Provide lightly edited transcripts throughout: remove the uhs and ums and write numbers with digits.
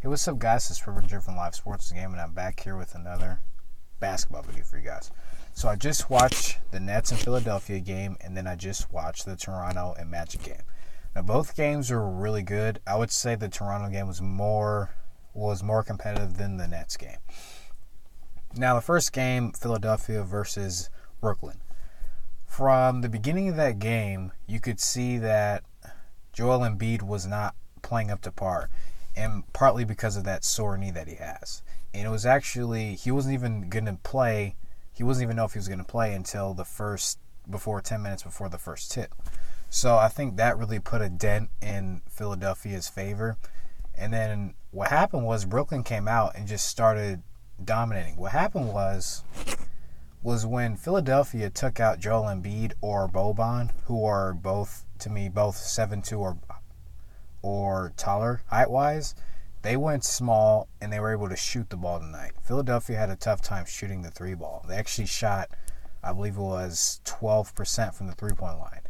Hey, what's up, guys? It's River Driven Live Sports Game, and I'm back here with another basketball video for you guys. So I just watched the Nets and Philadelphia game, and then I just watched the Toronto and Magic game. Now, both games were really good. I would say the Toronto game was more competitive than the Nets game. Now, the first game, Philadelphia versus Brooklyn. From the beginning of that game, you could see that Joel Embiid was not playing up to par, and partly because of that sore knee that he has. And it was actually, he wasn't even going to play. He wasn't even know if he was going to play until 10 minutes before the first tip. So I think that really put a dent in Philadelphia's favor. And then what happened was Brooklyn came out and just started dominating. What happened was when Philadelphia took out Joel Embiid or Boban, who are both, to me, both 7'2" or taller height-wise, they went small and they were able to shoot the ball tonight. Philadelphia had a tough time shooting the three ball. They actually shot, I believe it was 12% from the three-point line.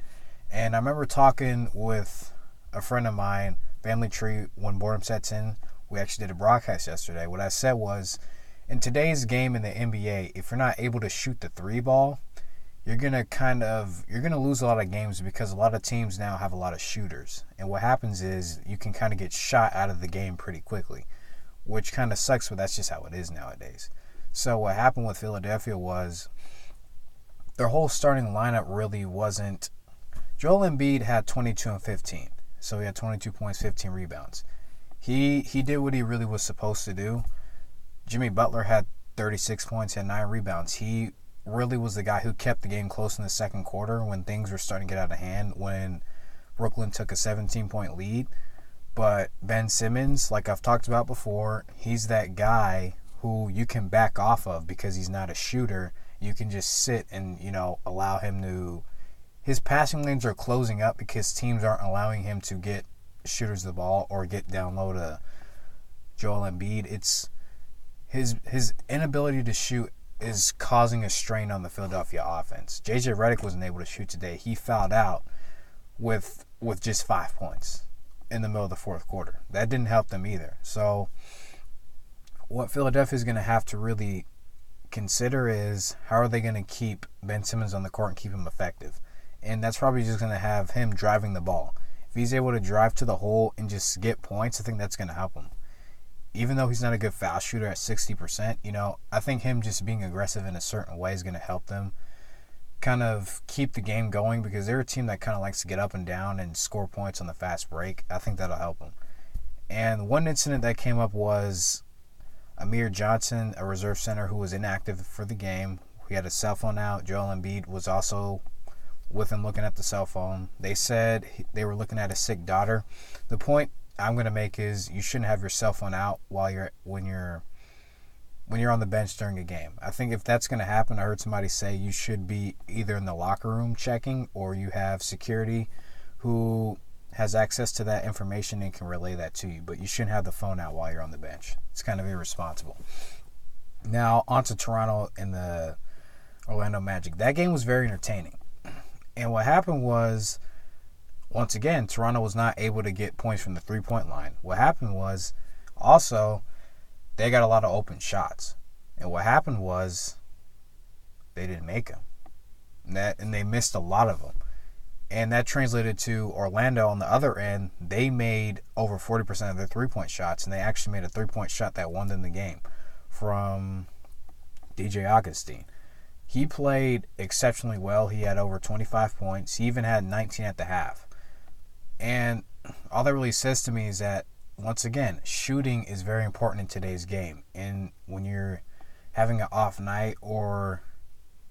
And I remember talking with a friend of mine, Family Tree, when boredom sets in. We actually did a broadcast yesterday. What I said was, in today's game in the NBA, if you're not able to shoot the three ball, you're going to lose a lot of games because a lot of teams now have a lot of shooters. And what happens is you can kind of get shot out of the game pretty quickly, which kind of sucks, but that's just how it is nowadays. So what happened with Philadelphia was their whole starting lineup really wasn't. Joel Embiid had 22 and 15. So he had 22 points, 15 rebounds. He did what he really was supposed to do. Jimmy Butler had 36 points, had 9 rebounds. He really was the guy who kept the game close in the second quarter when things were starting to get out of hand, when Brooklyn took a 17-point lead. But Ben Simmons, like I've talked about before, he's that guy who you can back off of because he's not a shooter. You can just sit and, allow him to. His passing lanes are closing up because teams aren't allowing him to get shooters the ball or get down low to Joel Embiid. It's his inability to shoot is causing a strain on the Philadelphia offense. J.J. Redick wasn't able to shoot today. He fouled out with just 5 points in the middle of the fourth quarter. That didn't help them either. So what Philadelphia is going to have to really consider is how are they going to keep Ben Simmons on the court and keep him effective. And that's probably just going to have him driving the ball. If he's able to drive to the hole and just get points, I think that's going to help him. Even though he's not a good foul shooter at 60%, I think him just being aggressive in a certain way is going to help them kind of keep the game going because they're a team that kind of likes to get up and down and score points on the fast break. I think that'll help them. And one incident that came up was Amir Johnson, a reserve center who was inactive for the game. He had a cell phone out. Joel Embiid was also with him looking at the cell phone. They said they were looking at a sick daughter. The point I'm going to make is you shouldn't have your cell phone out when you're on the bench during a game. I think if that's going to happen, I heard somebody say you should be either in the locker room checking or you have security who has access to that information and can relay that to you. But you shouldn't have the phone out while you're on the bench. It's kind of irresponsible. Now, on to Toronto and the Orlando Magic. That game was very entertaining. And what happened was, once again, Toronto was not able to get points from the three-point line. What happened was, also, they got a lot of open shots. And what happened was, they didn't make them. And they missed a lot of them. And that translated to Orlando on the other end. They made over 40% of their three-point shots, and they actually made a three-point shot that won them the game from DJ Augustine. He played exceptionally well. He had over 25 points. He even had 19 at the half. And all that really says to me is that, once again, shooting is very important in today's game. And when you're having an off night or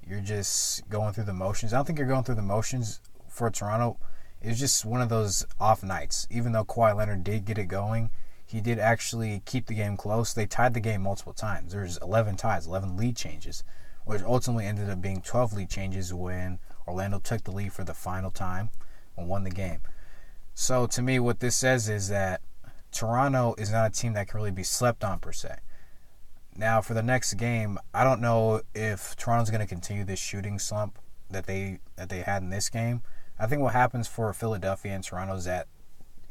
you're just going through the motions, I don't think you're going through the motions for Toronto. It's just one of those off nights. Even though Kawhi Leonard did get it going, he did actually keep the game close. They tied the game multiple times. There's 11 ties, 11 lead changes, which ultimately ended up being 12 lead changes when Orlando took the lead for the final time and won the game. So to me, what this says is that Toronto is not a team that can really be slept on per se. Now, for the next game, I don't know if Toronto's going to continue this shooting slump that they had in this game. I think what happens for Philadelphia and Toronto is that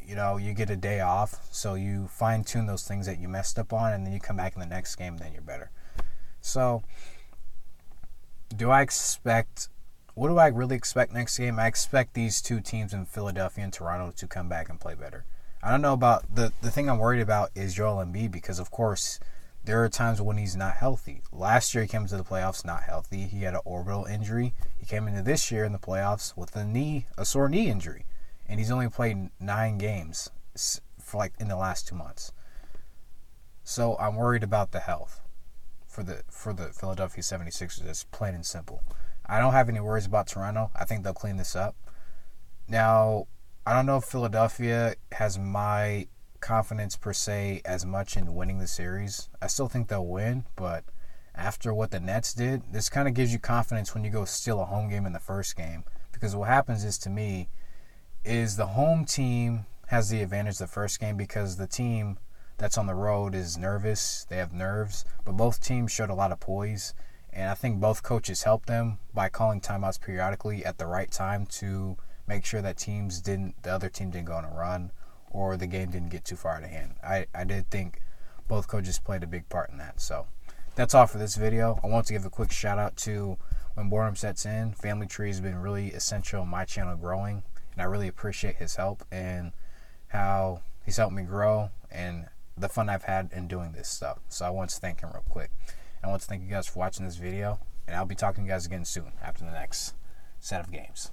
you get a day off, so you fine tune those things that you messed up on, and then you come back in the next game, and then you're better. So, what do I really expect next game? I expect these two teams in Philadelphia and Toronto to come back and play better. I don't know about the thing I'm worried about is Joel Embiid, because of course there are times when he's not healthy. Last year he came into the playoffs not healthy. He had an orbital injury. He came into this year in the playoffs with a sore knee injury, and he's only played 9 games for in the last 2 months. So I'm worried about the health for the Philadelphia 76ers. It's plain and simple. I don't have any worries about Toronto. I think they'll clean this up. Now, I don't know if Philadelphia has my confidence per se as much in winning the series. I still think they'll win, but after what the Nets did, this kind of gives you confidence when you go steal a home game in the first game. Because what happens is, to me, is the home team has the advantage the first game because the team that's on the road is nervous. They have nerves, but both teams showed a lot of poise. And I think both coaches helped them by calling timeouts periodically at the right time to make sure that the other team didn't go on a run or the game didn't get too far out of hand. I did think both coaches played a big part in that. So that's all for this video. I want to give a quick shout out to When Boredom Sets In. Family Tree has been really essential in my channel growing, and I really appreciate his help and how he's helped me grow and the fun I've had in doing this stuff. So I want to thank him real quick. I want to thank you guys for watching this video, and I'll be talking to you guys again soon after the next set of games.